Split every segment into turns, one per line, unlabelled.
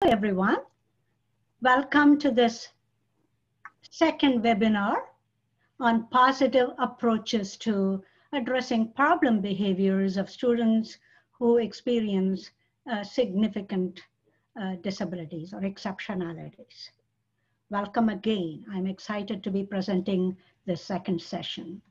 everyone. Welcome to this second webinar on positive approaches to addressing problem behaviors of students who experience significant disabilities or exceptionalities. Welcome again. I'm excited to be presenting the second session.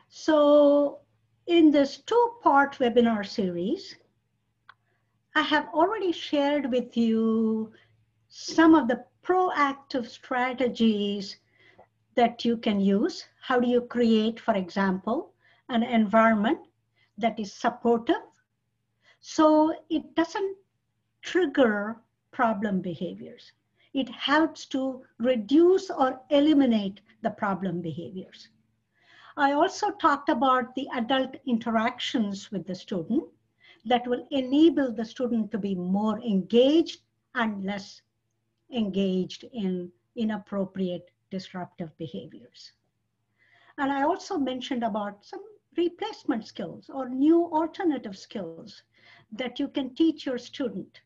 So in this two-part webinar series, I have already shared with you some of the proactive strategies that you can use. How do you create, for example, an environment that is supportive so it doesn't trigger problem behaviors? It helps to reduce or eliminate the problem behaviors. I also talked about the adult interactions with the student that will enable the student to be more engaged and less engaged in inappropriate disruptive behaviors. And I also mentioned about some replacement skills or new alternative skills that you can teach your student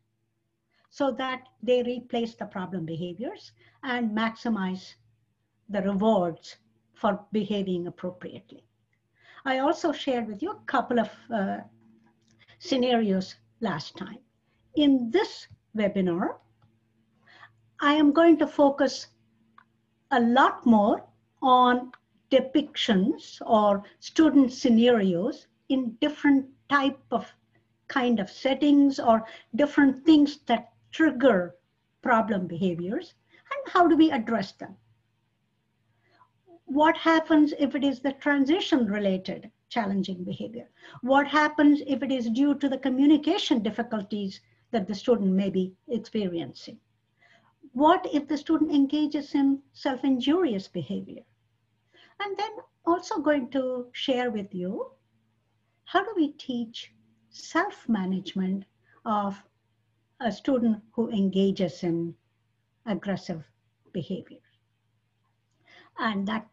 so that they replace the problem behaviors and maximize the rewards for behaving appropriately. I also shared with you a couple of scenarios last time. In this webinar, I am going to focus a lot more on depictions or student scenarios in different kind of settings or different things that trigger problem behaviors, and how do we address them? What happens if it is the transition-related challenging behavior? What happens if it is due to the communication difficulties that the student may be experiencing? What if the student engages in self-injurious behavior? And then also going to share with you, how do we teach self-management of a student who engages in aggressive behavior? And that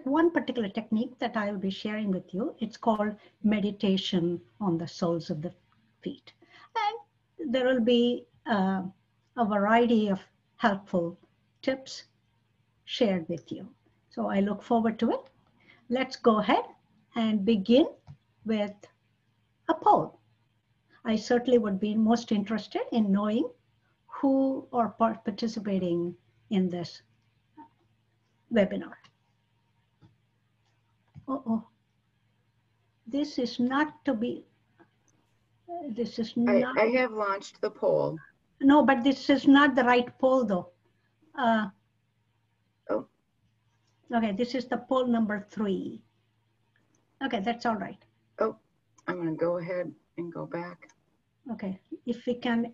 one particular technique that I will be sharing with you, it's called meditation on the soles of the feet. And there will be a variety of helpful tips shared with you. So I look forward to it. Let's go ahead and begin with a poll. I certainly would be most interested in knowing who are participating in this webinar. This is not to be, this is not.
I have launched the poll.
No, but this is not the right poll though.
Oh.
Okay, this is the poll number 3. Okay, that's all right.
Oh, I'm gonna go ahead and go back.
Okay, if we can.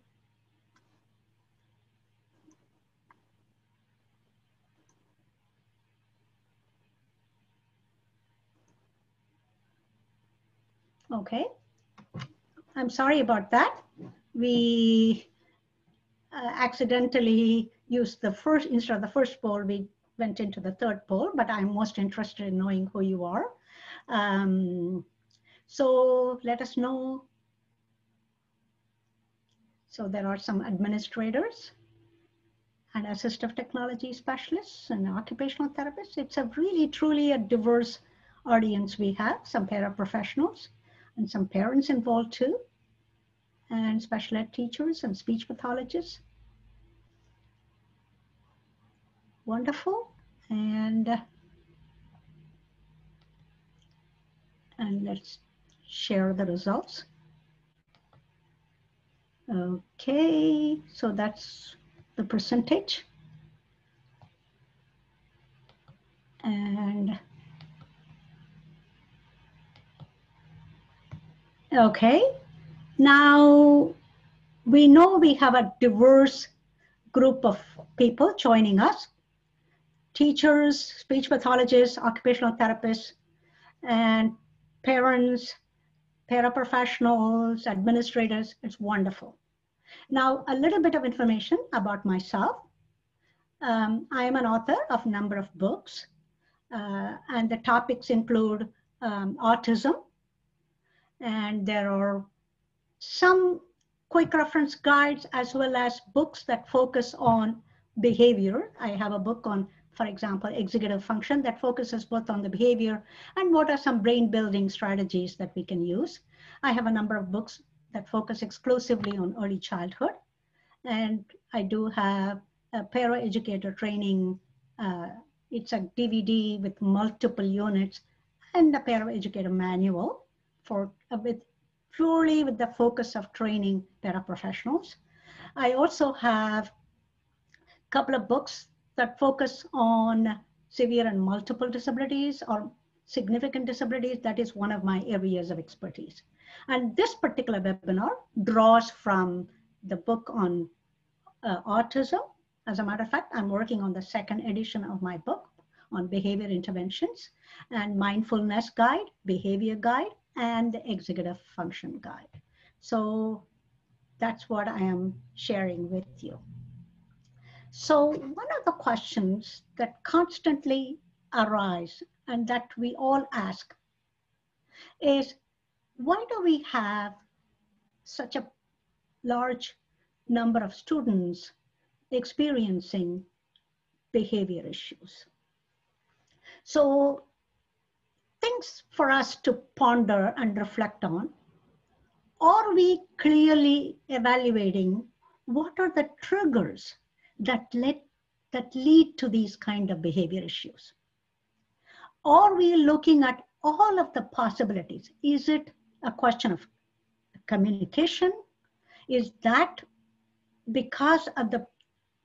Okay, I'm sorry about that. We accidentally used the first, instead of the first poll, we went into the third poll, but I'm most interested in knowing who you are. So let us know. So there are some administrators and assistive technology specialists and occupational therapists. It's a really, truly a diverse audience we have, some paraprofessionals and some parents involved too, and special ed teachers and speech pathologists. Wonderful. And let's share the results. Okay, so that's the percentage. And okay, now we know we have a diverse group of people joining us. Teachers, speech pathologists, occupational therapists, and parents, paraprofessionals, administrators. It's wonderful. Now, a little bit of information about myself. I am an author of a number of books, and the topics include autism And there are some quick reference guides as well as books that focus on behavior. I have a book on, for example, executive function that focuses both on the behavior and what are some brain building strategies that we can use. I have a number of books that focus exclusively on early childhood. And I do have a paraeducator training. It's a DVD with multiple units and a paraeducator manual for purely with the focus of training paraprofessionals. I also have a couple of books that focus on severe and multiple disabilities or significant disabilities. That is one of my areas of expertise. And this particular webinar draws from the book on autism. As a matter of fact, I'm working on the second edition of my book on behavior interventions and mindfulness guide, behavior guide, and the executive function guide. So that's what I am sharing with you. So one of the questions that constantly arise and that we all ask is, why do we have such a large number of students experiencing behavior issues? So things for us to ponder and reflect on. Are we clearly evaluating what are the triggers that lead to these kind of behavior issues? Are we looking at all of the possibilities? Is it a question of communication? Is that because of the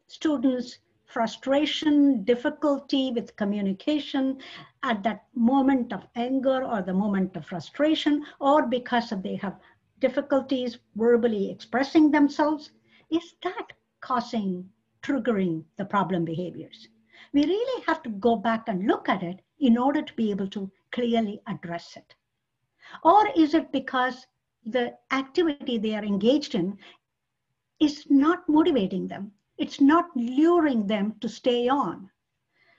students' frustration, difficulty with communication at that moment of anger or the moment of frustration, or because of they have difficulties verbally expressing themselves? Is that triggering the problem behaviors? We really have to go back and look at it in order to be able to clearly address it. Or is it because the activity they are engaged in is not motivating them? It's not luring them to stay on.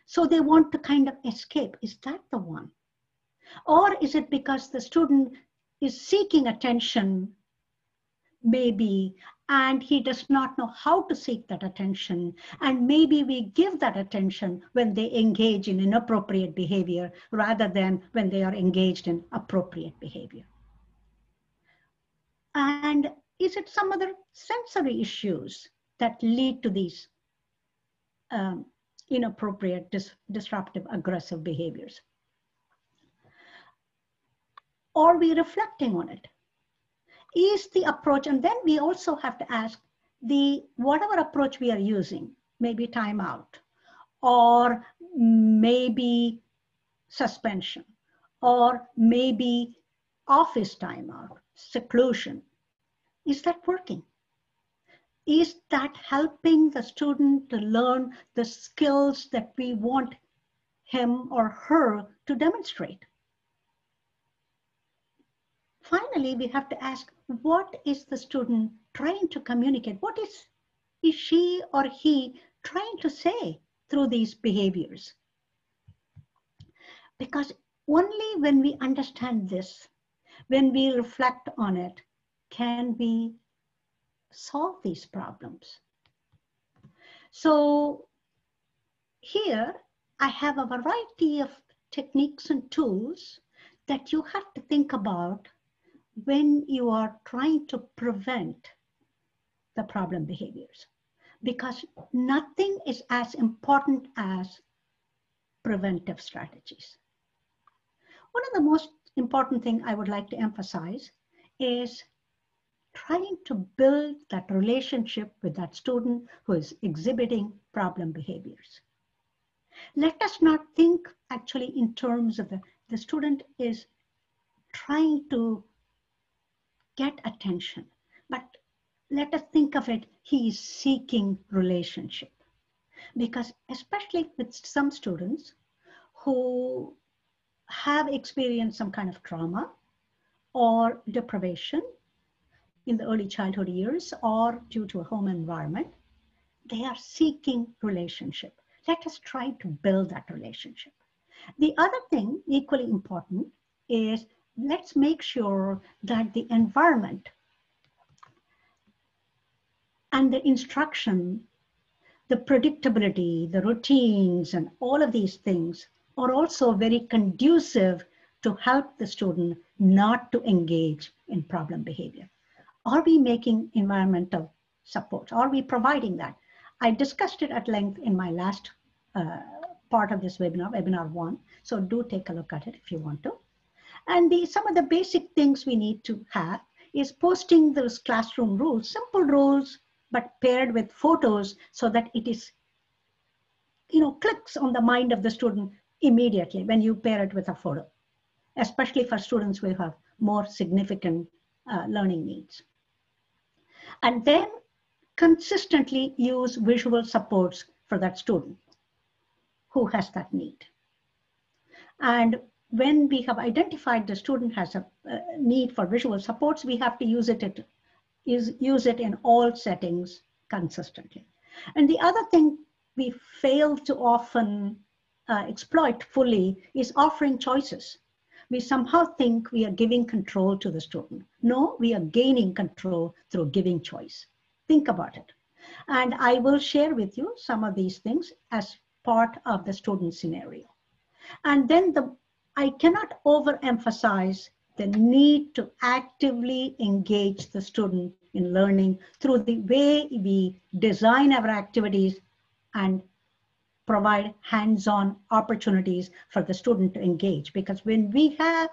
So they want to kind of escape. Is that the one? Or is it because the student is seeking attention, maybe, and he does not know how to seek that attention? And maybe we give that attention when they engage in inappropriate behavior rather than when they are engaged in appropriate behavior. And is it some other sensory issues that lead to these inappropriate, disruptive, aggressive behaviors? Are we reflecting on it? Is the approach, and then we also have to ask whatever approach we are using, maybe timeout, or maybe suspension, or maybe office timeout, seclusion, is that working? Is that helping the student to learn the skills that we want him or her to demonstrate? Finally, we have to ask, what is the student trying to communicate? What is she or he trying to say through these behaviors? Because only when we understand this, when we reflect on it, can we solve these problems. So here I have a variety of techniques and tools that you have to think about when you are trying to prevent the problem behaviors, because nothing is as important as preventive strategies. One of the most important things I would like to emphasize is trying to build that relationship with that student who is exhibiting problem behaviors. Let us not think actually in terms of the student is trying to get attention, but let us think of it, he is seeking relationship. Because especially with some students who have experienced some kind of trauma or deprivation in the early childhood years or due to a home environment, they are seeking relationship. Let us try to build that relationship. The other thing, equally important, is let's make sure that the environment and the instruction, the predictability, the routines, and all of these things are also very conducive to help the student not to engage in problem behavior. Are we making environmental support? Are we providing that? I discussed it at length in my last part of this webinar, webinar 1. So do take a look at it if you want to. And some of the basic things we need to have is posting those classroom rules, simple rules, but paired with photos so that it is, clicks on the mind of the student immediately when you pair it with a photo, especially for students who have more significant learning needs. And then consistently use visual supports for that student who has that need. And when we have identified the student has a need for visual supports, we have to use it in all settings consistently. And the other thing we fail to often exploit fully is offering choices. We somehow think we are giving control to the student. No, we are gaining control through giving choice. Think about it. And I will share with you some of these things as part of the student scenario. And then I cannot overemphasize the need to actively engage the student in learning through the way we design our activities and provide hands-on opportunities for the student to engage. Because when we have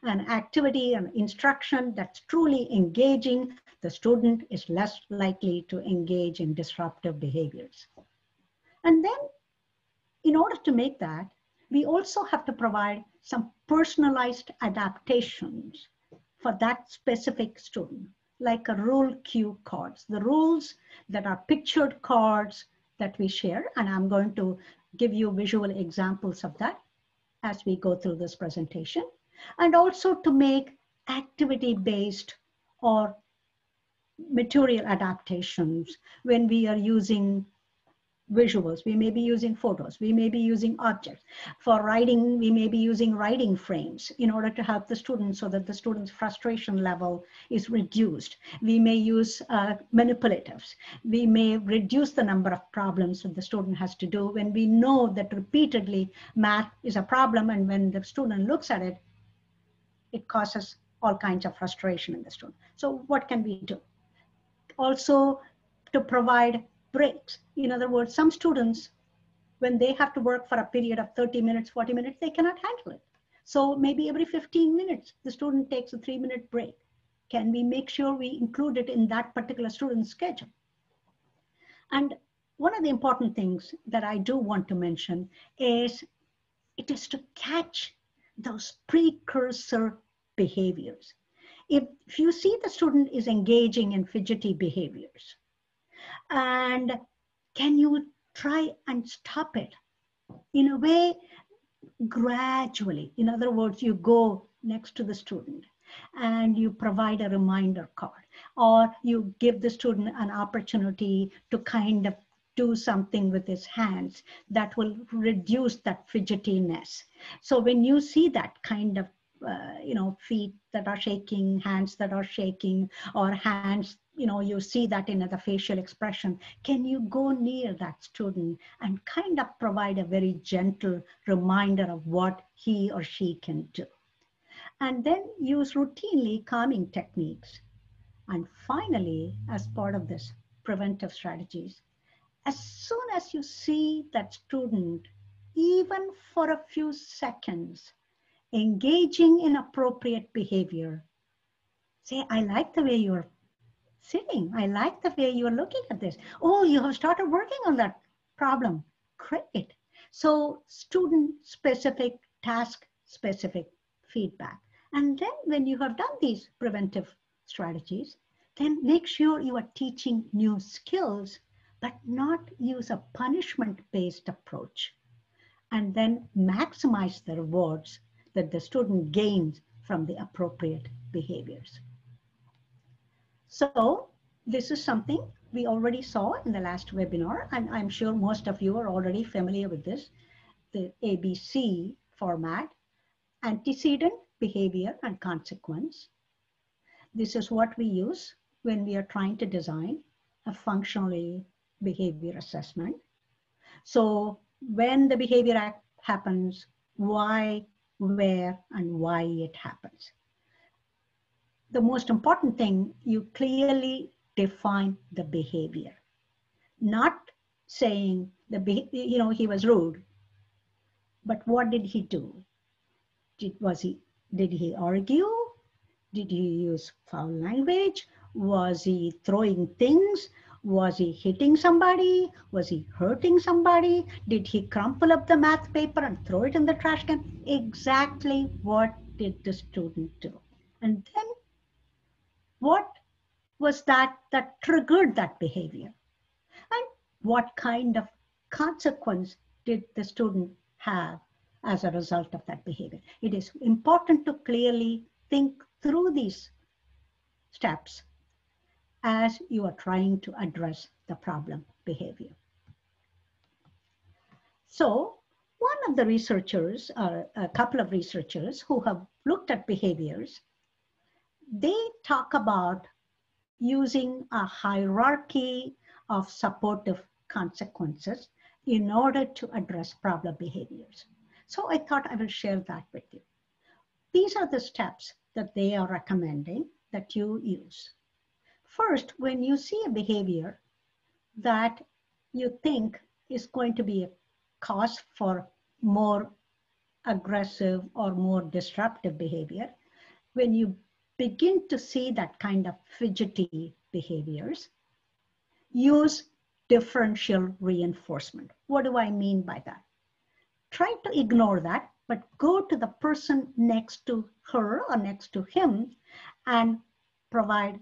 an activity and instruction that's truly engaging, the student is less likely to engage in disruptive behaviors. And then in order to make that, we also have to provide some personalized adaptations for that specific student, like a rule cue cards, the rules that are pictured cards that we share. And I'm going to give you visual examples of that as we go through this presentation. And also to make activity-based or material adaptations when we are using visuals. We may be using photos, we may be using objects. For writing, we may be using writing frames in order to help the student so that the student's frustration level is reduced. We may use manipulatives. We may reduce the number of problems that the student has to do when we know that repeatedly math is a problem, and when the student looks at it, it causes all kinds of frustration in the student. So what can we do? Also, to provide breaks. In other words, some students, when they have to work for a period of 30 minutes, 40 minutes, they cannot handle it. So maybe every 15 minutes, the student takes a 3-minute break. Can we make sure we include it in that particular student's schedule? And one of the important things that I do want to mention is it is to catch those precursor behaviors. If you see the student is engaging in fidgety behaviors, and can you try and stop it in a way gradually? In other words, you go next to the student and you provide a reminder card, or you give the student an opportunity to kind of do something with his hands that will reduce that fidgetiness. So when you see that kind of feet that are shaking, hands that are shaking, or hands, you see that in the facial expression, can you go near that student and kind of provide a very gentle reminder of what he or she can do? And then use routinely calming techniques. And finally, as part of this preventive strategies, as soon as you see that student, even for a few seconds, engaging in appropriate behavior, say, I like the way you're sitting. I like the way you're looking at this. Oh, you have started working on that problem. Great. So student-specific, task-specific feedback. And then when you have done these preventive strategies, then make sure you are teaching new skills, but not use a punishment-based approach. And then maximize the rewards that the student gains from the appropriate behaviors. So this is something we already saw in the last webinar, and I'm sure most of you are already familiar with this, the ABC format: antecedent, behavior and consequence. This is what we use when we are trying to design a functionally behavior assessment. So when the behavior happens, why, where, and why it happens. The most important thing, you clearly define the behavior. Not saying he was rude, but what did he do? Did he argue? Did he use foul language? Was he throwing things? Was he hitting somebody? Was he hurting somebody? Did he crumple up the math paper and throw it in the trash can? Exactly what did the student do? And then what was that triggered that behavior? And what kind of consequence did the student have as a result of that behavior? It is important to clearly think through these steps as you are trying to address the problem behavior. So one of the researchers, or a couple of researchers who have looked at behaviors, they talk about using a hierarchy of supportive consequences in order to address problem behaviors. So I thought I will share that with you. These are the steps that they are recommending that you use. First, when you see a behavior that you think is going to be a cause for more aggressive or more disruptive behavior, when you begin to see that kind of fidgety behaviors, use differential reinforcement. What do I mean by that? Try to ignore that, but go to the person next to her or next to him and provide,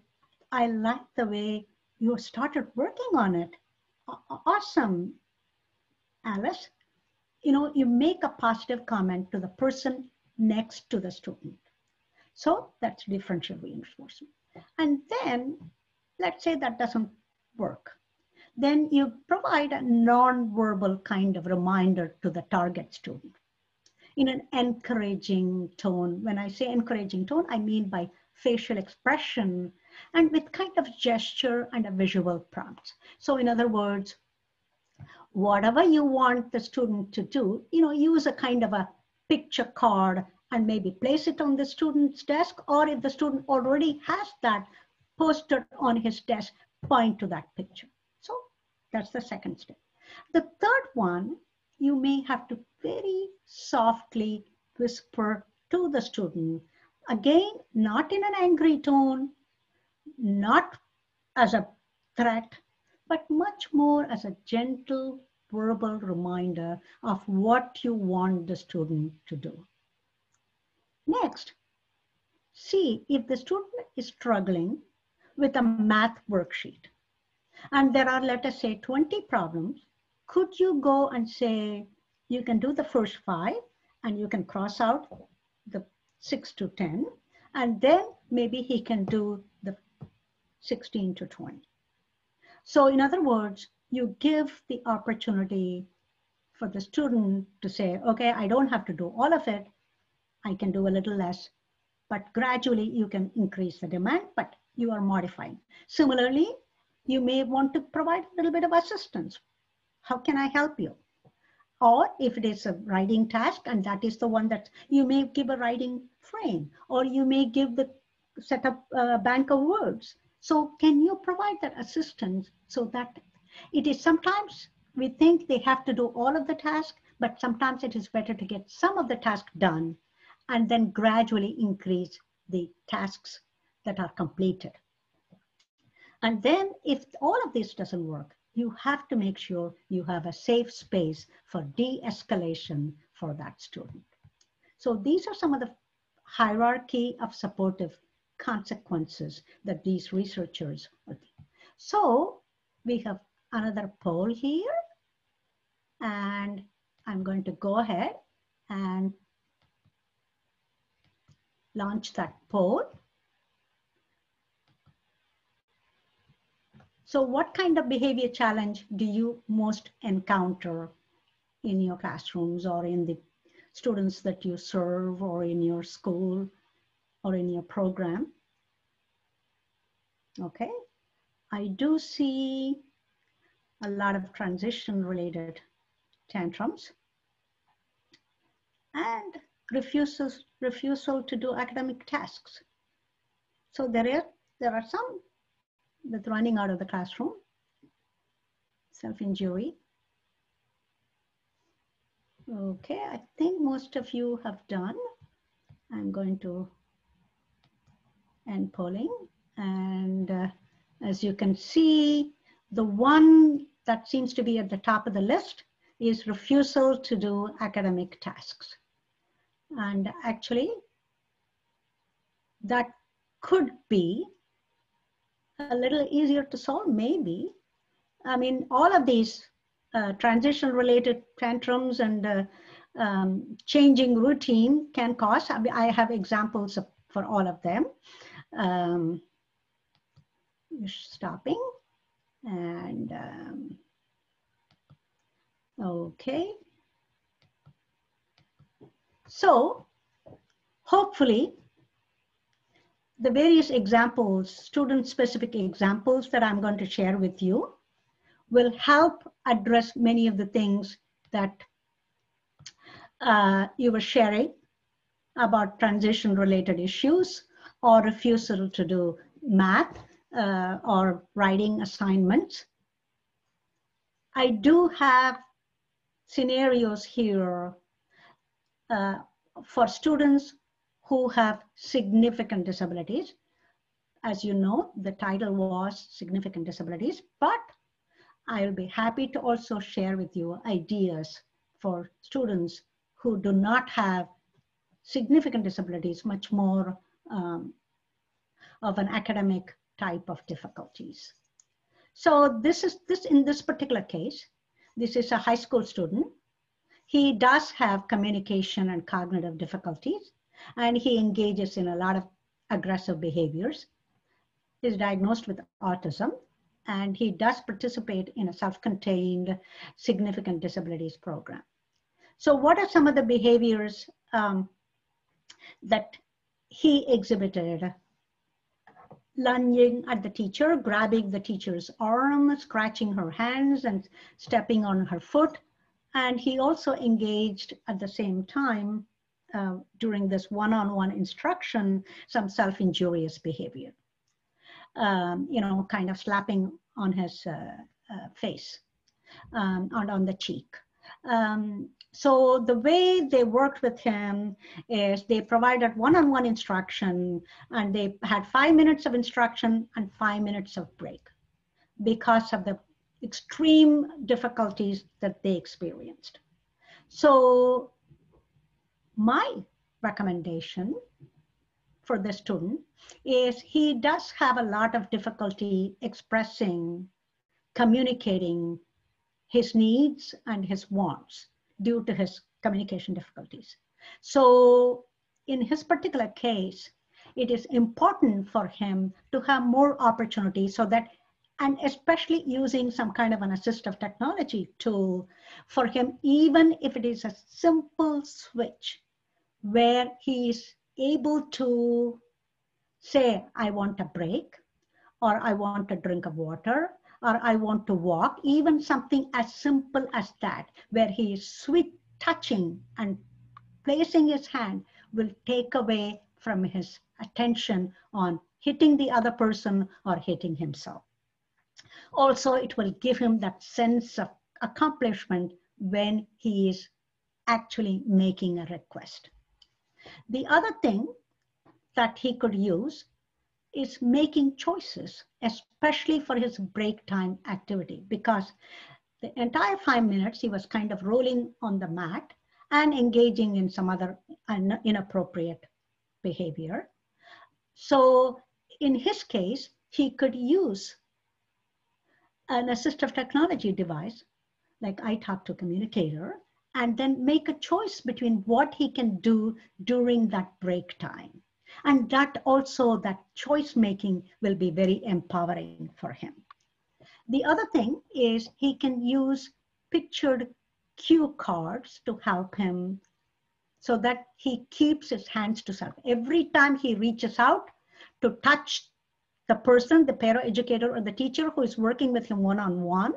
I like the way you started working on it. Awesome, Alice. You make a positive comment to the person next to the student. So that's differential reinforcement. And then let's say that doesn't work. Then you provide a non-verbal kind of reminder to the target student in an encouraging tone. When I say encouraging tone, I mean by facial expression and with kind of gesture and a visual prompt. So in other words, whatever you want the student to do, use a kind of a picture card and maybe place it on the student's desk, or if the student already has that posted on his desk, point to that picture. So that's the second step. The third one, you may have to very softly whisper to the student, again, not in an angry tone, not as a threat, but much more as a gentle verbal reminder of what you want the student to do. Next, see if the student is struggling with a math worksheet and there are, let us say, 20 problems. Could you go and say, you can do the first 5 and you can cross out the 6 to 10, and then maybe he can do the 16 to 20. So in other words, you give the opportunity for the student to say, okay, I don't have to do all of it. I can do a little less, but gradually you can increase the demand, but you are modifying. Similarly, you may want to provide a little bit of assistance. How can I help you? Or if it is a writing task, and that is the one that you may give a writing frame, or you may set up a bank of words. So can you provide that assistance so that it is sometimes we think they have to do all of the task, but sometimes it is better to get some of the task done and then gradually increase the tasks that are completed. And then if all of this doesn't work, you have to make sure you have a safe space for de-escalation for that student. So these are some of the hierarchy of supportive consequences that these researchers are doing. So we have another poll here, and I'm going to go ahead and launch that poll. So what kind of behavior challenge do you most encounter in your classrooms or in the students that you serve or in your school or in your program. Okay, I do see a lot of transition-related tantrums and refusal to do academic tasks. So there are some that running out of the classroom, self-injury. Okay, I think most of you have done. I'm going to end polling. And as you can see, the one that seems to be at the top of the list is refusal to do academic tasks. And actually, that could be a little easier to solve, maybe. I mean, all of these transition-related tantrums and changing routine can cause, I have examples for all of them. Stopping and okay. So hopefully the various examples, student-specific examples that I'm going to share with you will help address many of the things that you were sharing about transition-related issues or refusal to do math or writing assignments. I do have scenarios here for students who have significant disabilities. As you know, the title was Significant Disabilities, but I'll be happy to also share with you ideas for students who do not have significant disabilities, much more of an academic type of difficulties. So in this particular case, this is a high school student. He does have communication and cognitive difficulties, and he engages in a lot of aggressive behaviors. He's diagnosed with autism, and he does participate in a self-contained significant disabilities program. So what are some of the behaviors that he exhibited? Lunging at the teacher, grabbing the teacher's arm, scratching her hands and stepping on her foot. And he also engaged at the same time during this one-on-one instruction, some self-injurious behavior. Kind of slapping on his face, on the cheek. So the way they worked with him is they provided one-on-one instruction, and they had 5 minutes of instruction and 5 minutes of break because of the extreme difficulties that they experienced. So my recommendation for the student is he does have a lot of difficulty expressing, communicating his needs and his wants due to his communication difficulties. So in his particular case, it is important for him to have more opportunities so that, and especially using some kind of an assistive technology tool for him, even if it is a simple switch where he is able to say, I want a break, or I want a drink of water, or I want to walk, even something as simple as that, where he is sweet touching and placing his hand will take away from his attention on hitting the other person or hitting himself. Also, it will give him that sense of accomplishment when he is actually making a request. The other thing that he could use is making choices, especially for his break time activity, because the entire 5 minutes he was kind of rolling on the mat and engaging in some other inappropriate behavior. So in his case, he could use an assistive technology device like iTalk to Communicator, and then make a choice between what he can do during that break time. And that choice making will be very empowering for him. The other thing is he can use pictured cue cards to help him so that he keeps his hands to self. Every time he reaches out to touch the person, the paraeducator or the teacher who is working with him one-on-one,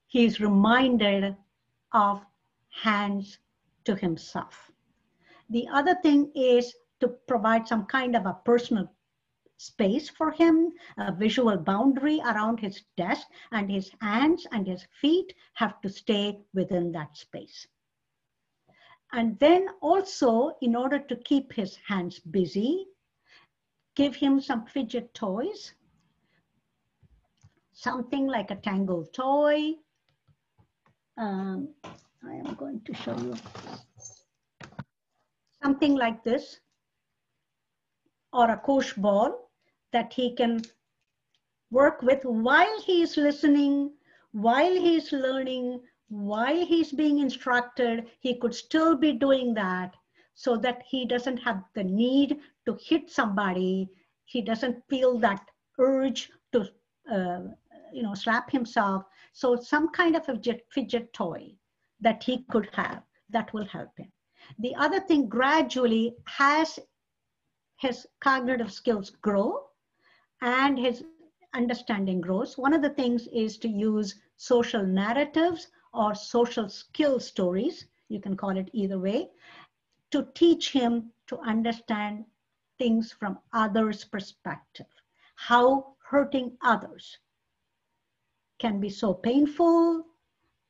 he is reminded of hands to himself. The other thing is to provide some kind of a personal space for him, a visual boundary around his desk, and his hands and his feet have to stay within that space. And then also, in order to keep his hands busy, give him some fidget toys, something like a tangled toy. I am going to show you something like this, or a koosh ball that he can work with while he is listening, while he is learning, while he's being instructed. He could still be doing that so that he doesn't have the need to hit somebody. He doesn't feel that urge to slap himself. So some kind of a fidget toy that he could have, that will help him. The other thing, gradually, as his cognitive skills grow and his understanding grows, one of the things is to use social narratives or social skill stories, you can call it either way, to teach him to understand things from others' perspective, how hurting others can be so painful,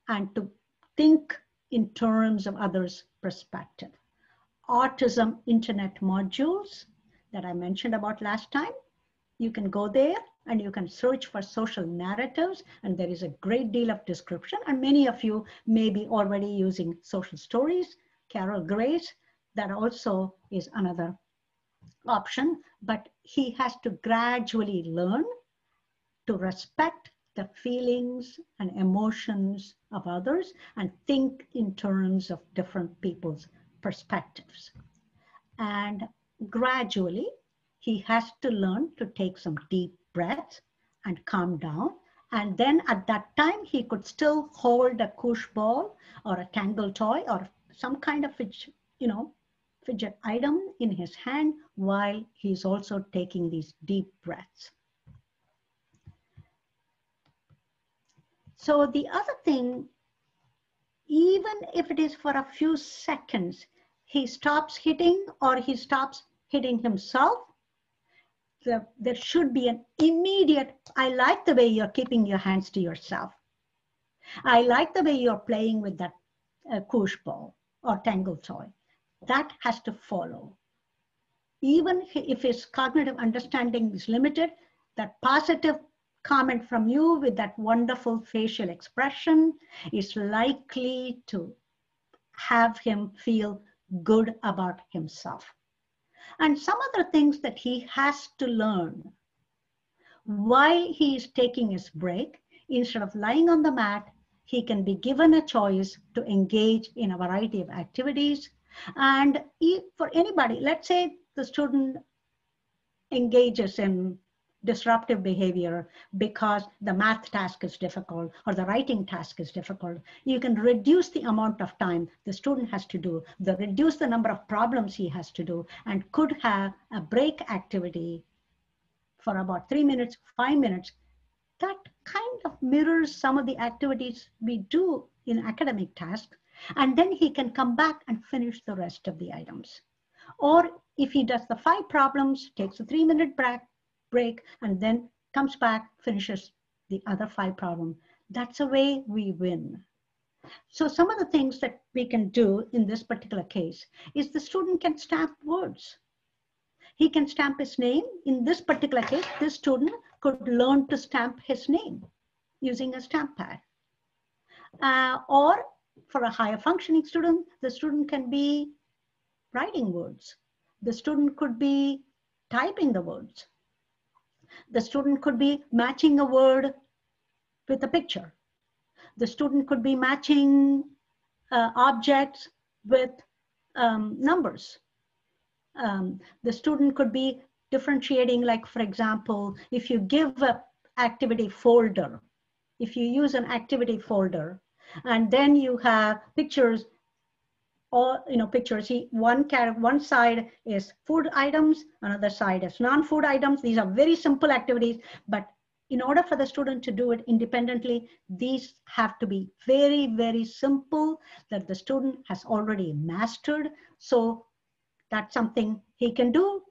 and to think in terms of others' perspective. Autism internet modules that I mentioned about last time, you can go there and you can search for social narratives, and there is a great deal of description, and many of you may be already using social stories. Carol Gray's, that also is another option, but he has to gradually learn to respect the feelings and emotions of others and think in terms of different people's perspectives. And gradually, he has to learn to take some deep breaths and calm down. And then at that time, he could still hold a koosh ball or a tangle toy or some kind of fidget item in his hand while he's also taking these deep breaths. So the other thing, even if it is for a few seconds, he stops hitting or he stops hitting himself, there should be an immediate, I like the way you're keeping your hands to yourself. I like the way you're playing with that koosh ball or tangle toy. That has to follow. Even if his cognitive understanding is limited, that positive comment from you with that wonderful facial expression is likely to have him feel good about himself. And some other things that he has to learn while he is taking his break, instead of lying on the mat, he can be given a choice to engage in a variety of activities. And for anybody, let's say the student engages in disruptive behavior because the math task is difficult or the writing task is difficult, you can reduce the amount of time the student has to do, reduce the number of problems he has to do, and could have a break activity for about 3 minutes, 5 minutes. That kind of mirrors some of the activities we do in academic tasks, and then he can come back and finish the rest of the items. Or if he does the 5 problems, takes a 3-minute break, and then comes back, finishes the other 5 problems. That's a way we win. So some of the things that we can do in this particular case is the student can stamp words. He can stamp his name. In this particular case, this student could learn to stamp his name using a stamp pad. Or for a higher functioning student, the student can be writing words. The student could be typing the words. The student could be matching a word with a picture. The student could be matching objects with numbers. The student could be differentiating, like, for example, if you give an activity folder, if you use an activity folder, and then you have pictures all, pictures. One side is food items, another side is non-food items. These are very simple activities, but in order for the student to do it independently, these have to be very, very simple that the student has already mastered. So that's something he can do,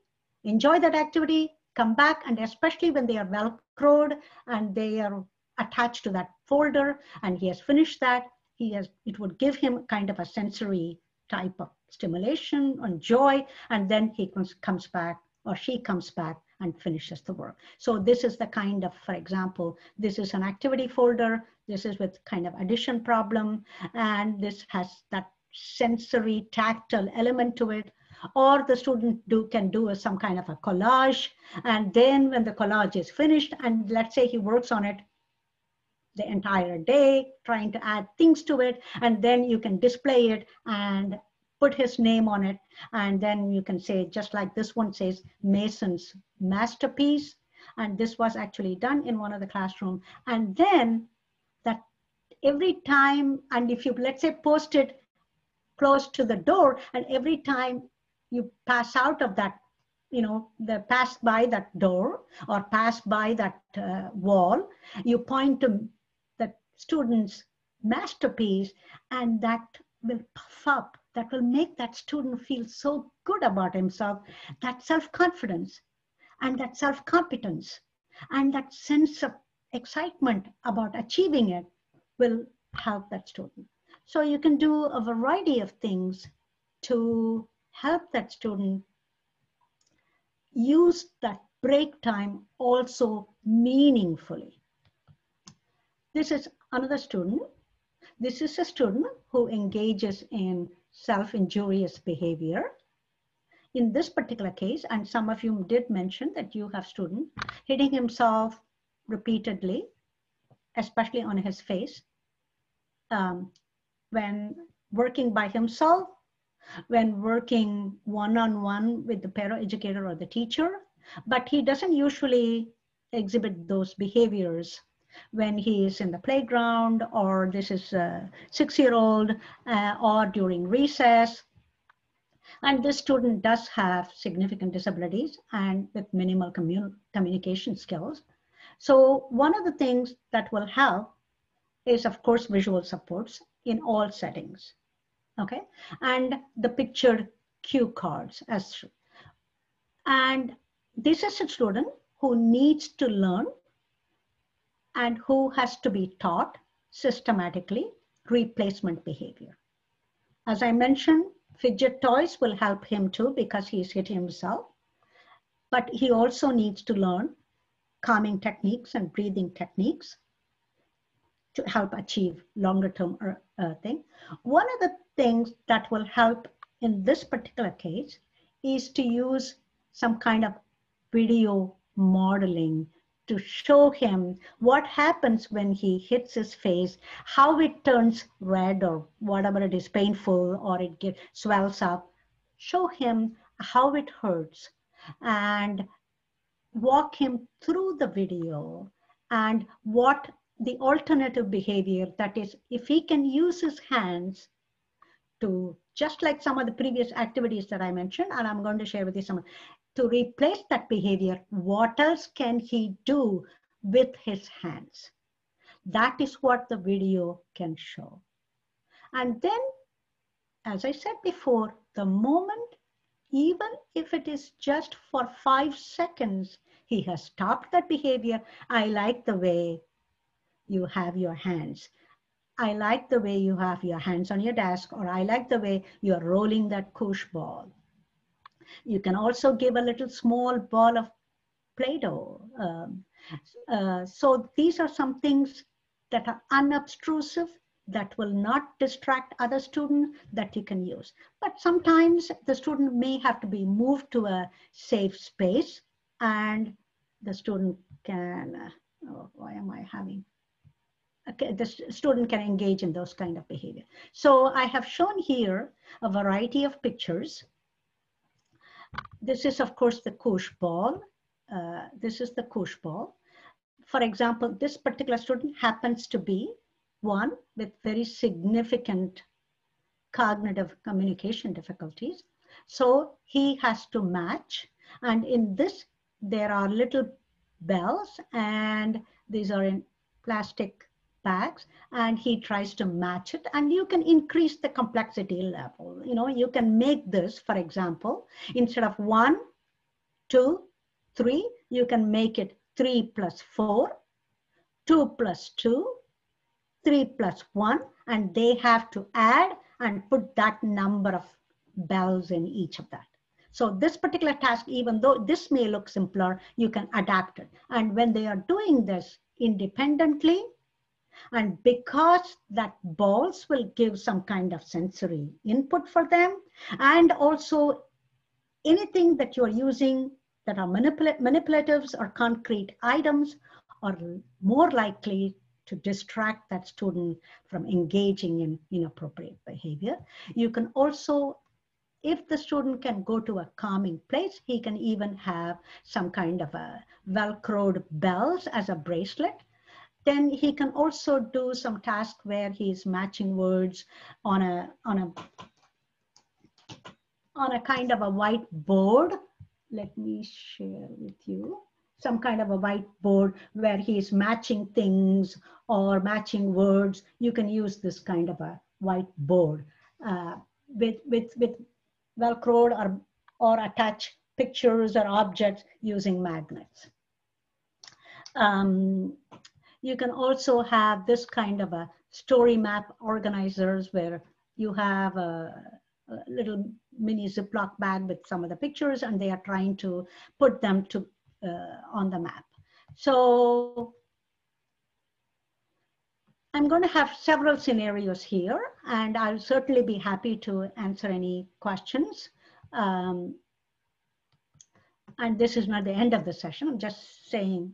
enjoy that activity, come back, and especially when they are Velcroed and they are attached to that folder and he has finished that, it would give him kind of a sensory type of stimulation and joy, and then he comes back or she comes back and finishes the work. So this is the kind of, for example, this is an activity folder, this is with kind of addition problem, and this has that sensory tactile element to it. Or the student can do some kind of a collage, and then when the collage is finished, and let's say he works on it the entire day, trying to add things to it, and then you can display it and put his name on it, and then you can say, just like this one says, Mason's masterpiece, and this was actually done in one of the classroom. And then that every time, and if you, let's say, post it close to the door, and every time you pass out of that, pass by that door or pass by that wall, you point to the student's masterpiece, and that will puff up, that will make that student feel so good about himself, that self-confidence and that self-competence and that sense of excitement about achieving it will help that student. So you can do a variety of things to help that student use that break time also meaningfully. This is another student. This is a student who engages in self-injurious behavior. In this particular case, and some of you did mention that you have student hitting himself repeatedly, especially on his face, when working by himself, when working one-on-one with the paraeducator or the teacher, but he doesn't usually exhibit those behaviors when he is in the playground, or this is a 6-year-old, or during recess. And this student does have significant disabilities and with minimal communication skills. So one of the things that will help is, of course, visual supports in all settings. Okay, and the pictured cue cards. And this is a student who needs to learn and who has to be taught systematically replacement behavior. As I mentioned, Fidget Toys will help him too because he's hit himself, but he also needs to learn calming techniques and breathing techniques to help achieve longer term thing. One of the things that will help in this particular case is to use some kind of video modeling to show him what happens when he hits his face, how it turns red or whatever it is, painful, or it swells up. Show him how it hurts and walk him through the video and what the alternative behavior, that is, if he can use his hands to, just like some of the previous activities that I mentioned, and I'm going to share with you some, to replace that behavior, what else can he do with his hands? That is what the video can show. And then, as I said before, the moment, even if it is just for 5 seconds, he has stopped that behavior. I like the way you have your hands. I like the way you have your hands on your desk, or I like the way you're rolling that koosh ball. You can also give a little small ball of Play-Doh. So these are some things that are unobtrusive, that will not distract other students, that you can use. But sometimes the student may have to be moved to a safe space, and the student can, oh, why am I having? Okay, the student can engage in those kind of behavior. So I have shown here a variety of pictures. This is, of course, the koosh ball. This is the koosh ball. For example, this particular student happens to be one with very significant cognitive communication difficulties. So he has to match. And in this, there are little bells, and these are in plastic bags, and he tries to match it. And you can increase the complexity level. You know, you can make this, for example, instead of 1, 2, 3, you can make it 3 plus 4, 2 plus 2, 3 plus 1, and they have to add and put that number of bells in each of that. So this particular task, even though this may look simpler, you can adapt it. And when they are doing this independently, and because that balls will give some kind of sensory input for them, and also anything that you're using that are manipulatives or concrete items are more likely to distract that student from engaging in inappropriate behavior. You can also, if the student can go to a calming place, he can even have some kind of a velcroed bells as a bracelet. Then he can also do some task where he's matching words on a kind of a white board. Let me share with you some kind of a whiteboard where he's matching things or matching words. You can use this kind of a whiteboard with velcroed or attach pictures or objects using magnets. You can also have this kind of a story map organizers where you have a little mini Ziploc bag with some of the pictures, and they are trying to put them to on the map. So I'm going to have several scenarios here, and I'll certainly be happy to answer any questions. And this is not the end of the session. I'm just saying,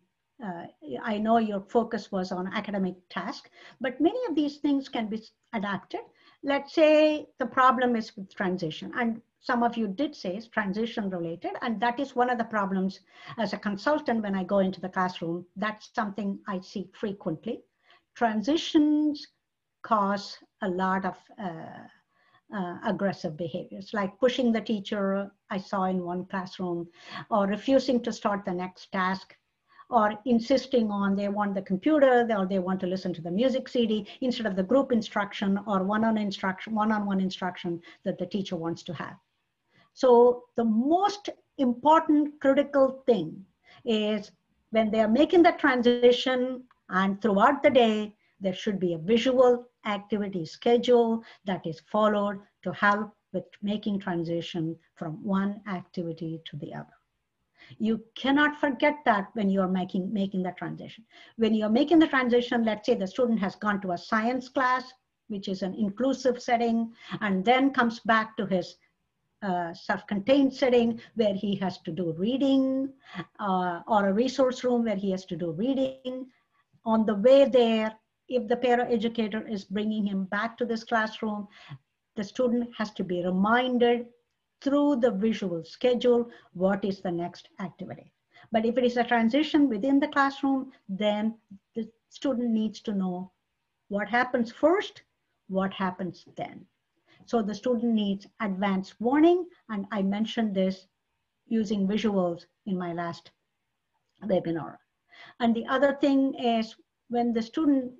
I know your focus was on academic task, but many of these things can be adapted. Let's say the problem is with transition, and some of you did say it's transition related, and that is one of the problems as a consultant when I go into the classroom. That's something I see frequently. Transitions cause a lot of aggressive behaviors, like pushing the teacher, I saw in one classroom, or refusing to start the next task, or insisting on they want the computer, or they want to listen to the music CD instead of the group instruction or one-on-one instruction that the teacher wants to have. So the most important critical thing is when they are making the transition and throughout the day, there should be a visual activity schedule that is followed to help with making transition from one activity to the other. You cannot forget that when you're making that transition. When you're making the transition, let's say the student has gone to a science class, which is an inclusive setting, and then comes back to his self-contained setting where he has to do reading, or a resource room where he has to do reading. On the way there, if the paraeducator is bringing him back to this classroom, the student has to be reminded through the visual schedule what is the next activity. But if it is a transition within the classroom, then the student needs to know what happens first, what happens then. So the student needs advance warning, and I mentioned this using visuals in my last webinar. And the other thing is when the student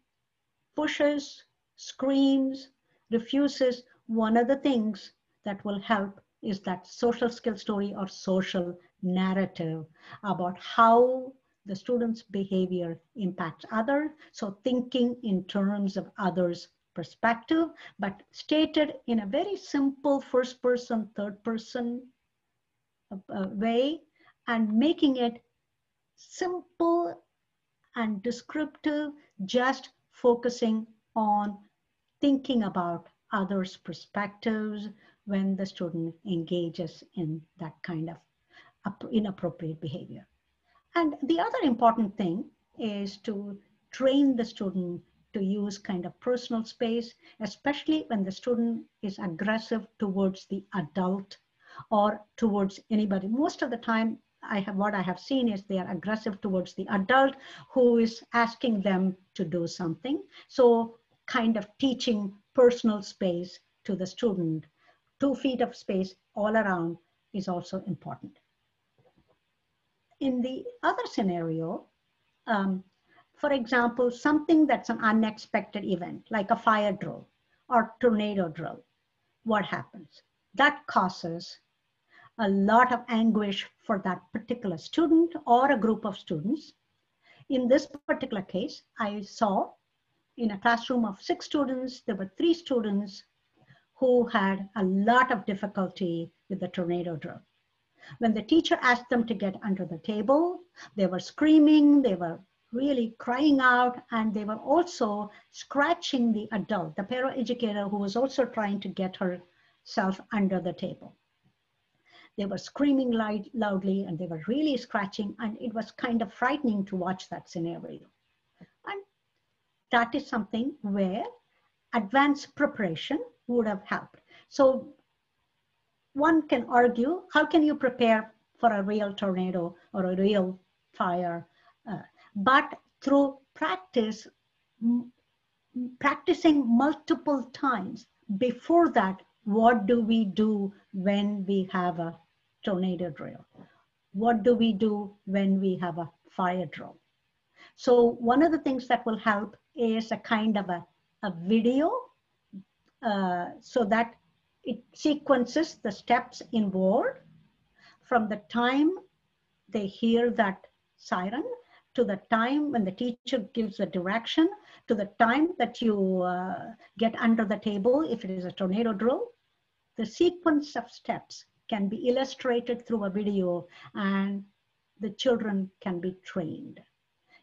pushes, screams, refuses, one of the things that will help is that social skill story or social narrative about how the student's behavior impacts others. So thinking in terms of others' perspective, but stated in a very simple first person, third person way, and making it simple and descriptive, just focusing on thinking about others' perspectives when the student engages in that kind of inappropriate behavior. And the other important thing is to train the student to use kind of personal space, especially when the student is aggressive towards the adult or towards anybody. Most of the time, what I have seen is they are aggressive towards the adult who is asking them to do something. So kind of teaching personal space to the student. 2 feet of space all around is also important. In the other scenario, for example, something that's an unexpected event, like a fire drill or tornado drill, what happens? That causes a lot of anguish for that particular student or a group of students. In this particular case, I saw in a classroom of 6 students, there were 3 students who had a lot of difficulty with the tornado drill. When the teacher asked them to get under the table, they were screaming, they were really crying out, and they were also scratching the adult, the paraeducator, who was also trying to get herself under the table. They were screaming loudly, and they were really scratching, and it was kind of frightening to watch that scenario. And that is something where advanced preparation would have helped. So one can argue, how can you prepare for a real tornado or a real fire? But through practice, practicing multiple times. Before that, what do we do when we have a tornado drill? What do we do when we have a fire drill? So one of the things that will help is a kind of a video so that it sequences the steps involved from the time they hear that siren to the time when the teacher gives the direction, to the time that you get under the table, if it is a tornado drill. The sequence of steps can be illustrated through a video, and the children can be trained.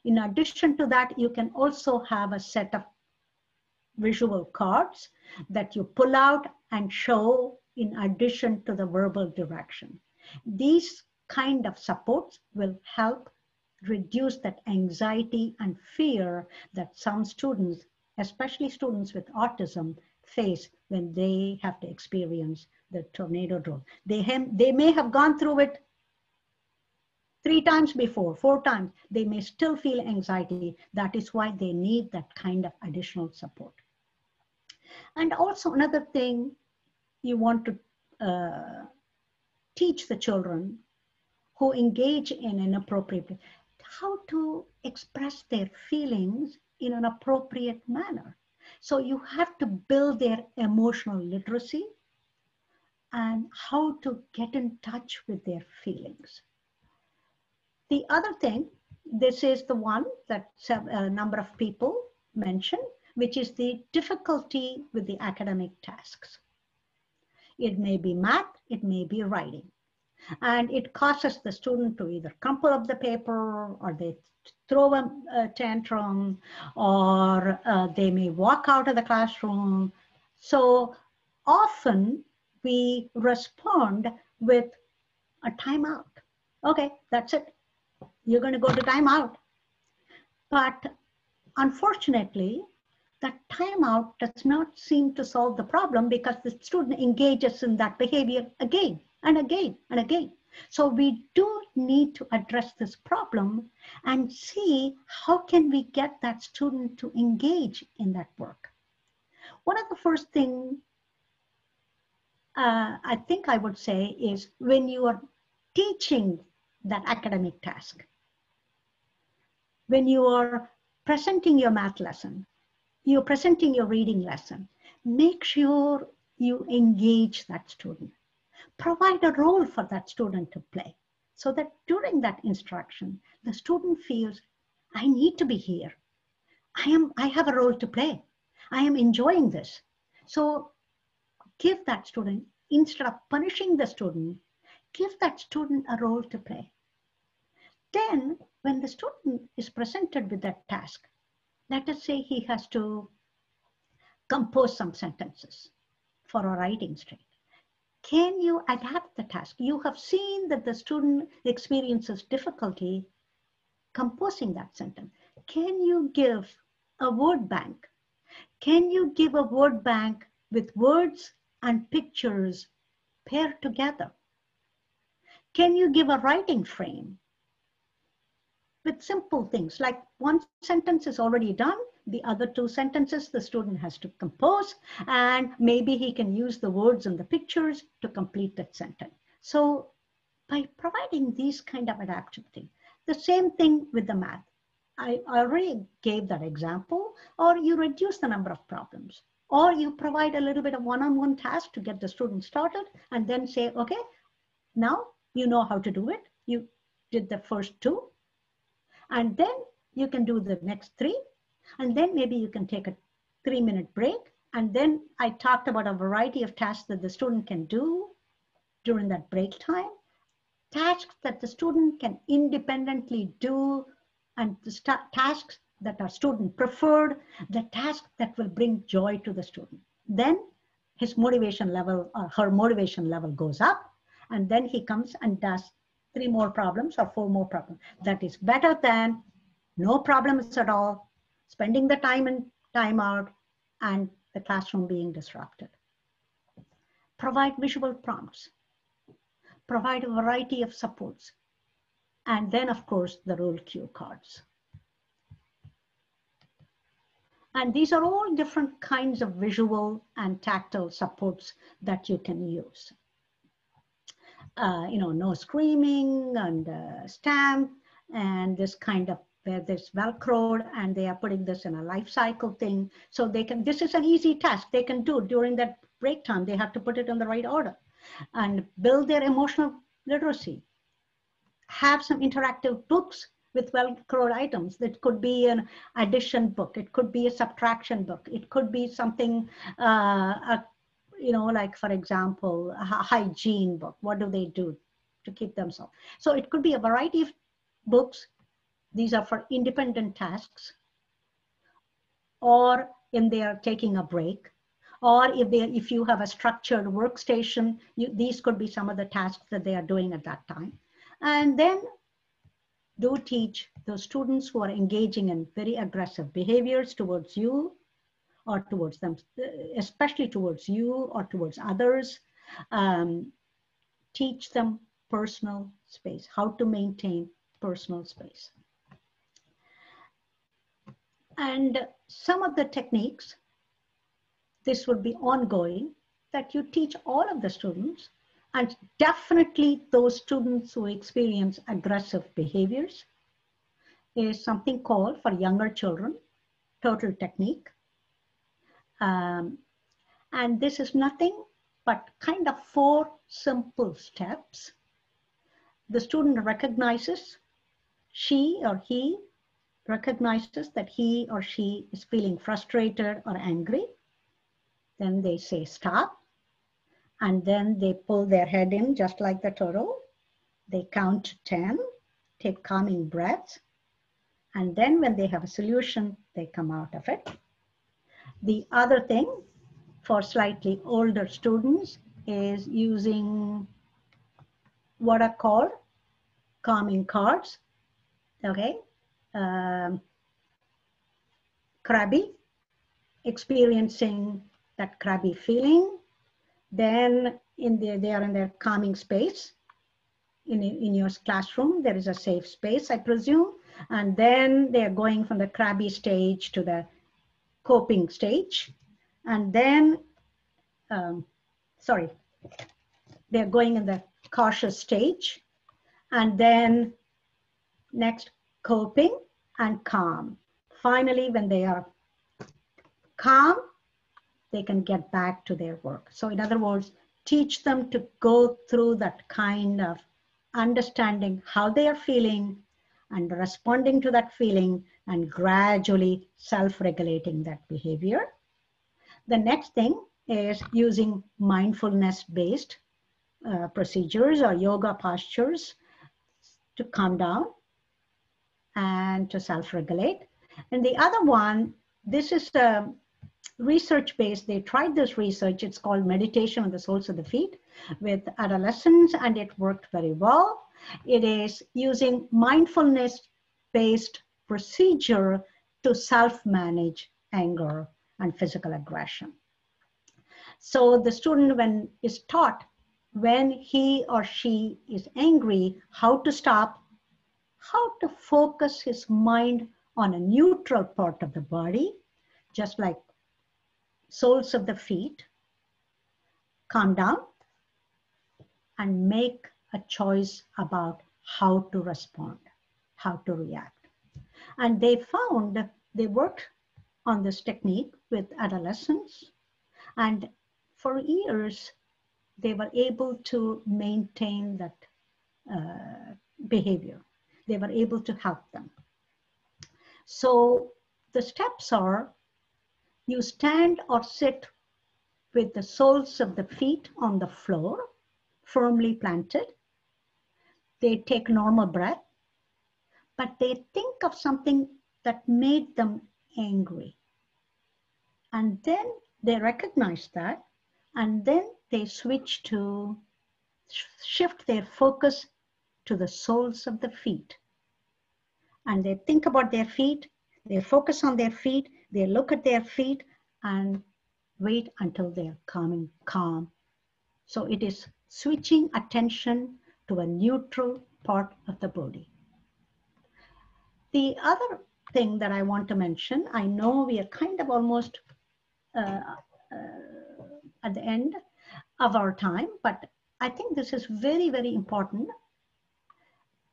In addition to that, you can also have a set of visual cards that you pull out and show in addition to the verbal direction. These kind of supports will help reduce that anxiety and fear that some students, especially students with autism, face when they have to experience the tornado drill. They may have gone through it 3 times before, 4 times. They may still feel anxiety. That is why they need that kind of additional support. And also another thing you want to teach the children who engage in inappropriate, how to express their feelings in an appropriate manner. So you have to build their emotional literacy and how to get in touch with their feelings. The other thing, this is the one that a number of people mentioned, which is the difficulty with the academic tasks. It may be math, it may be writing. And it causes the student to either crumple up the paper, or they throw a tantrum, or they may walk out of the classroom. So often we respond with a timeout. Okay, that's it. You're going to go to timeout. But unfortunately, that timeout does not seem to solve the problem, because the student engages in that behavior again and again and again. So we do need to address this problem and see how can we get that student to engage in that work. One of the first things I think I would say is, when you are teaching that academic task, when you are presenting your math lesson, you're presenting your reading lesson, make sure you engage that student. Provide a role for that student to play, so that during that instruction, the student feels, I need to be here. I have a role to play. I am enjoying this. So give that student, instead of punishing the student, give that student a role to play. Then when the student is presented with that task, let us say he has to compose some sentences for a writing streak. Can you adapt the task? You have seen that the student experiences difficulty composing that sentence. Can you give a word bank? Can you give a word bank with words and pictures paired together? Can you give a writing frame with simple things like one sentence is already done, The other 2 sentences the student has to compose, and maybe he can use the words and the pictures to complete that sentence. So by providing these kind of adaptivity, the same thing with the math. I already gave that example, or you reduce the number of problems, or you provide a little bit of one-on-one task to get the student started, and then say, okay, now you know how to do it. You did the first 2, and then you can do the next 3, and then maybe you can take a 3-minute break. And then I talked about a variety of tasks that the student can do during that break time, tasks that the student can independently do, and the tasks that are student preferred, the tasks that will bring joy to the student. Then his motivation level or her motivation level goes up, and then he comes and does 3 more problems or 4 more problems. That is better than no problems at all, spending the time in timeout, and the classroom being disrupted. Provide visual prompts. Provide a variety of supports. And then, of course, the role cue cards. And these are all different kinds of visual and tactile supports that you can use. No screaming, and stamp, and this kind of, where there's Velcroed, and they are putting this in a life cycle thing. So they can, this is an easy task they can do during that break time. They have to put it in the right order and build their emotional literacy. Have some interactive books with Velcroed items. That could be an addition book. It could be a subtraction book. It could be something, like, for example, a hygiene book. What do they do to keep themselves? So it could be a variety of books. These are for independent tasks, or if they are taking a break, or if you have a structured workstation, these could be some of the tasks that they are doing at that time. And then do teach those students who are engaging in very aggressive behaviors towards you, or towards them, especially towards you or towards others. Teach them personal space, how to maintain personal space. And some of the techniques, this would be ongoing, that you teach all of the students, and definitely those students who experience aggressive behaviors, is something called, for younger children, total technique. And this is nothing but kind of 4 simple steps. The student recognizes, she or he recognizes that he or she is feeling frustrated or angry. Then they say stop. And then they pull their head in just like the turtle. They count to 10, take calming breaths. And then when they have a solution, they come out of it. The other thing for slightly older students is using what are called calming cards. Okay. Crabby, experiencing that crabby feeling. Then they are in their calming space. In your classroom, there is a safe space, I presume. And then they're going from the crabby stage to the coping stage. And then, they're going in the cautious stage. And then next, coping and calm. Finally, when they are calm, they can get back to their work. So in other words, teach them to go through that kind of understanding how they are feeling and responding to that feeling, and gradually self-regulating that behavior. The next thing is using mindfulness-based procedures or yoga postures to calm down and to self-regulate. And the other one, this is research-based. They tried this research. It's called Meditation on the Soles of the Feet with adolescents, and it worked very well. It is using mindfulness-based procedure to self-manage anger and physical aggression. So the student is taught when he or she is angry, how to stop, how to focus his mind on a neutral part of the body, just like soles of the feet. Calm down and make a choice about how to respond, how to react. And they found, they worked on this technique with adolescents, and for years, they were able to maintain that behavior. They were able to help them. So the steps are, you stand or sit with the soles of the feet on the floor, firmly planted. They take normal breath, but they think of something that made them angry. And then they recognize that, and then they switch to shift their focus to the soles of the feet. And they think about their feet, they focus on their feet, they look at their feet and wait until they're calm. So it is switching attention to a neutral part of the body. The other thing that I want to mention, I know we are kind of almost at the end of our time, but I think this is very, very important.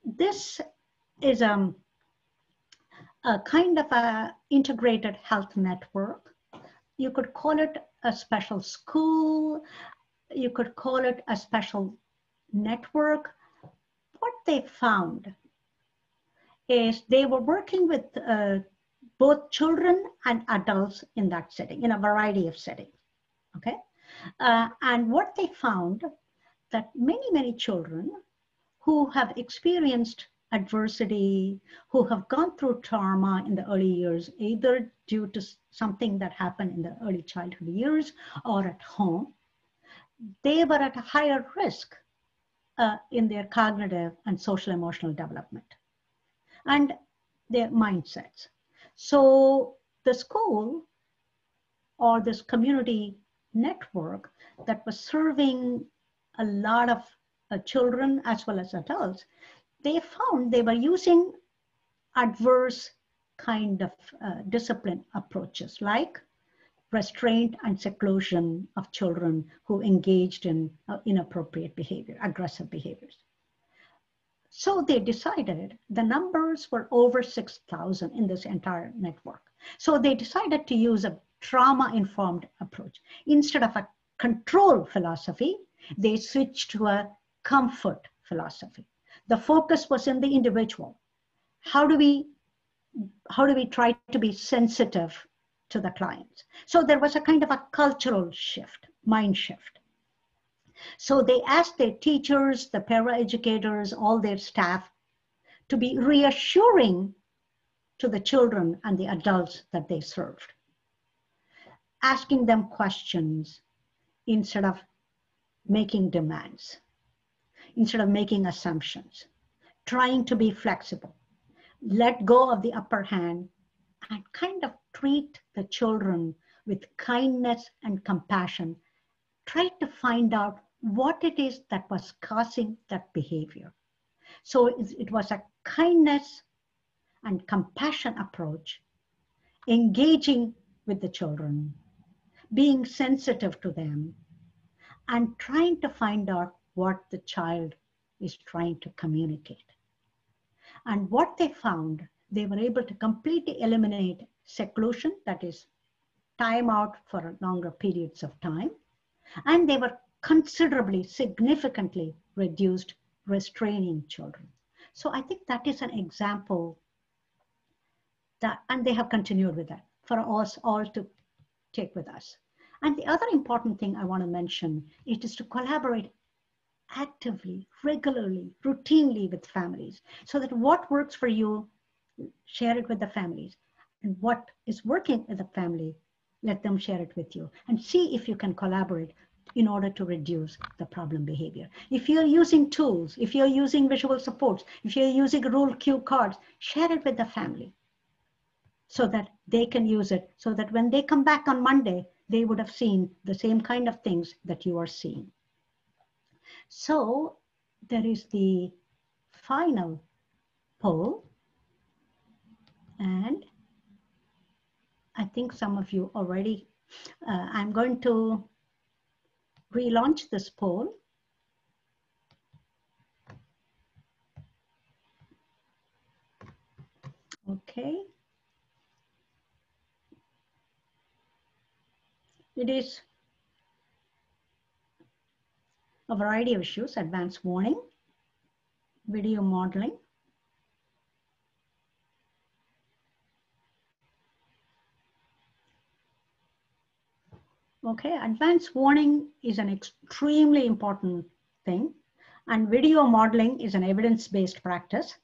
This is a kind of a integrated health network. You could call it a special school. You could call it a special network. What they found is they were working with both children and adults in that setting, in a variety of settings, okay? And what they found that many, many children who have experienced adversity, who have gone through trauma in the early years, either due to something that happened in the early childhood years or at home, they were at a higher risk in their cognitive and social emotional development and their mindsets. So the school or this community network that was serving a lot of children as well as adults, they found they were using adverse kind of discipline approaches like restraint and seclusion of children who engaged in inappropriate behavior, aggressive behaviors. So they decided, the numbers were over 6,000 in this entire network. So they decided to use a trauma-informed approach. Instead of a control philosophy, they switched to a comfort philosophy. The focus was in the individual. How do we try to be sensitive to the clients? So there was a kind of a cultural shift, mind shift. So they asked their teachers, the paraeducators, all their staff to be reassuring to the children and the adults that they served, asking them questions instead of making demands, instead of making assumptions, trying to be flexible, let go of the upper hand and kind of treat the children with kindness and compassion, try to find out what it is that was causing that behavior. So it was a kindness and compassion approach, engaging with the children, being sensitive to them, and trying to find out what the child is trying to communicate. And what they found, they were able to completely eliminate seclusion, that is time out for longer periods of time, and they were considerably, significantly reduced restraining children. So I think that is an example that, and they have continued with that for us all to take with us. And the other important thing I want to mention, it is to collaborate actively, regularly, routinely with families, so that what works for you, share it with the families, and what is working with the family, let them share it with you, and see if you can collaborate in order to reduce the problem behavior. If you're using tools, if you're using visual supports, if you're using rule cue cards, share it with the family so that they can use it, so that when they come back on Monday, they would have seen the same kind of things that you are seeing. So there is the final poll, and think some of you already. I'm going to relaunch this poll. Okay. It is a variety of issues: advanced warning, video modeling, okay, advanced warning is an extremely important thing, and video modeling is an evidence-based practice.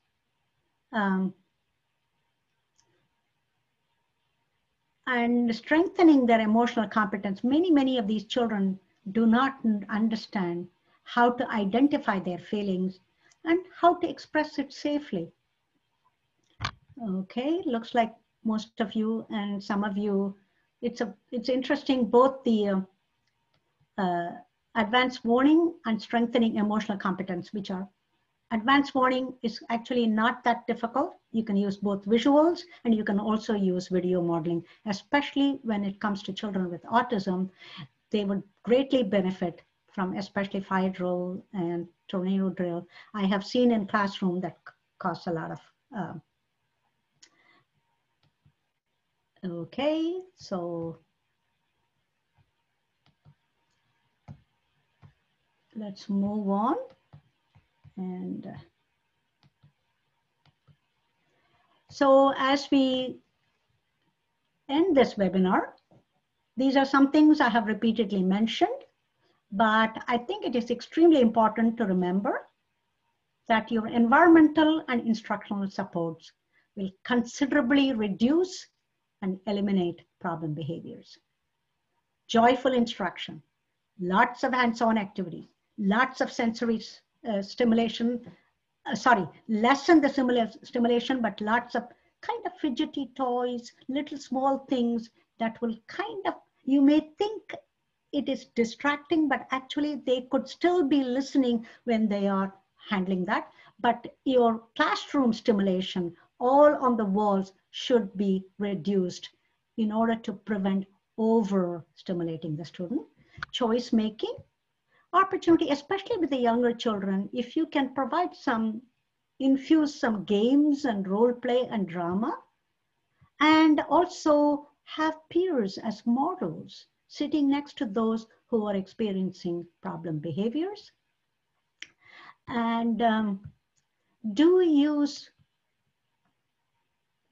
And strengthening their emotional competence. Many of these children do not understand how to identify their feelings and how to express it safely. Okay, looks like most of you and some of you, it's interesting, both the advanced warning and strengthening emotional competence, which are advanced warning is actually not that difficult. You can use both visuals and you can also use video modeling, especially when it comes to children with autism. They would greatly benefit from especially fire drill and tornado drill. I have seen in classroom that costs a lot of, okay, so let's move on. And so as we end this webinar, these are some things I have repeatedly mentioned, but I think it is extremely important to remember that your environmental and instructional supports will considerably reduce and eliminate problem behaviors. Joyful instruction, lots of hands-on activities, lots of sensory stimulation, lessen the stimulation, but lots of kind of fidgety toys, little small things that will kind of, you may think it is distracting, but actually they could still be listening when they are handling that. But your classroom stimulation, all on the walls, should be reduced in order to prevent over-stimulating the student. Choice making, opportunity, especially with the younger children, if you can provide infuse some games and role play and drama, and also have peers as models sitting next to those who are experiencing problem behaviors. And do use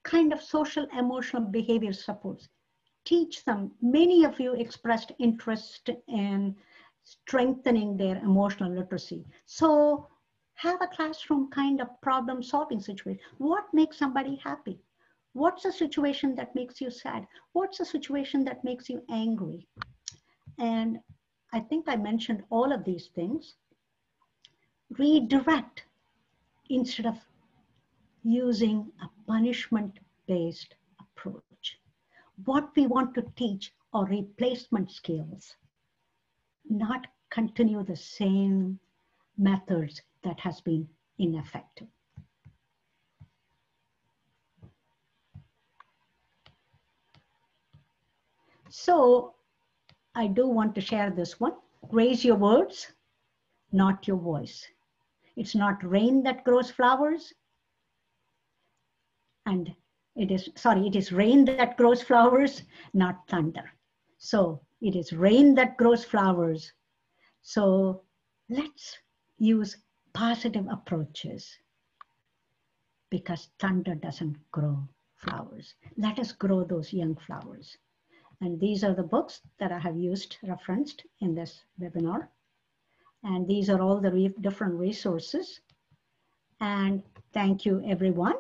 kind of social emotional behavior supports. Teach them. Many of you expressed interest in strengthening their emotional literacy. So have a classroom kind of problem solving situation. What makes somebody happy? What's a situation that makes you sad? What's a situation that makes you angry? And I think I mentioned all of these things. Redirect instead of using a punishment-based approach. What we want to teach are replacement skills, not continue the same methods that has been ineffective. So I do want to share this one. Raise your words, not your voice. It's not rain that grows flowers, and it is rain that grows flowers, not thunder. So it is rain that grows flowers. So let's use positive approaches, because thunder doesn't grow flowers. Let us grow those young flowers. And these are the books that I have referenced in this webinar. And these are all the different resources. And thank you, everyone.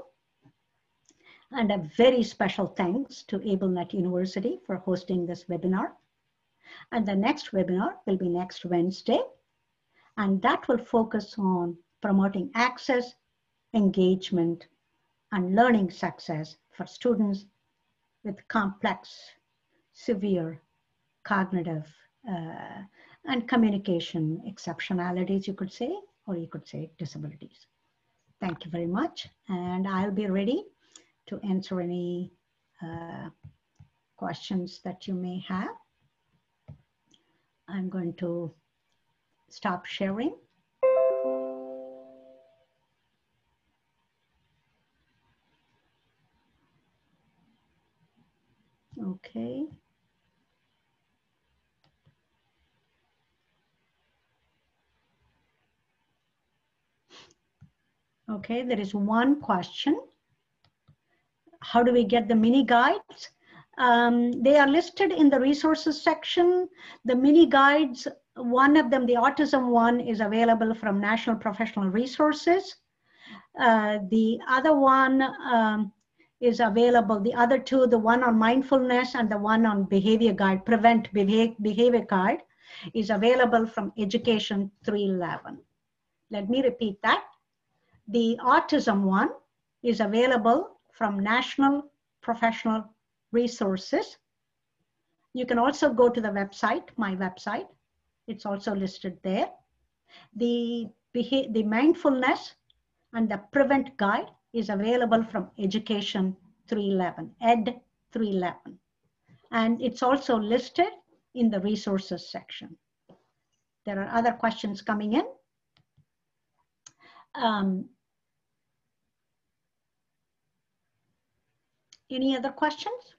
And a very special thanks to AbleNet University for hosting this webinar. And the next webinar will be next Wednesday. And that will focus on promoting access, engagement, and learning success for students with complex, severe cognitive and communication exceptionalities, you could say, or you could say disabilities. Thank you very much. And I'll be ready to answer any questions that you may have. I'm going to stop sharing. Okay. Okay, there is one question. How do we get the mini guides? They are listed in the resources section. The mini guides, one of them, the autism one, is available from National Professional Resources. The other one is available, the other two, the one on mindfulness and the one on behavior guide, prevent behavior guide, is available from Education 311. Let me repeat that. The autism one is available from National Professional Resources. You can also go to the website, my website. It's also listed there. The mindfulness and the prevent guide is available from Education 311, Ed 311. And it's also listed in the resources section. There are other questions coming in. Any other questions?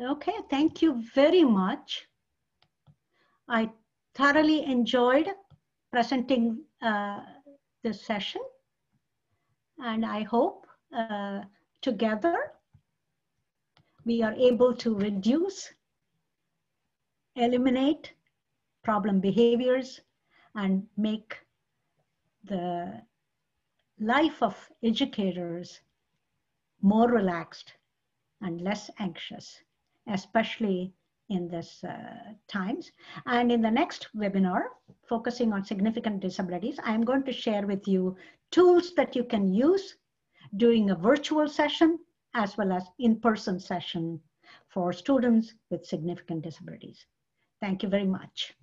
Okay, thank you very much. I thoroughly enjoyed presenting this session, and I hope together we are able to reduce, eliminate problem behaviors, and make the life of educators more relaxed and less anxious, especially in this times. And in the next webinar, focusing on significant disabilities, I'm going to share with you tools that you can use during a virtual session as well as in-person session for students with significant disabilities. Thank you very much.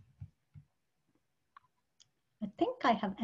I think I have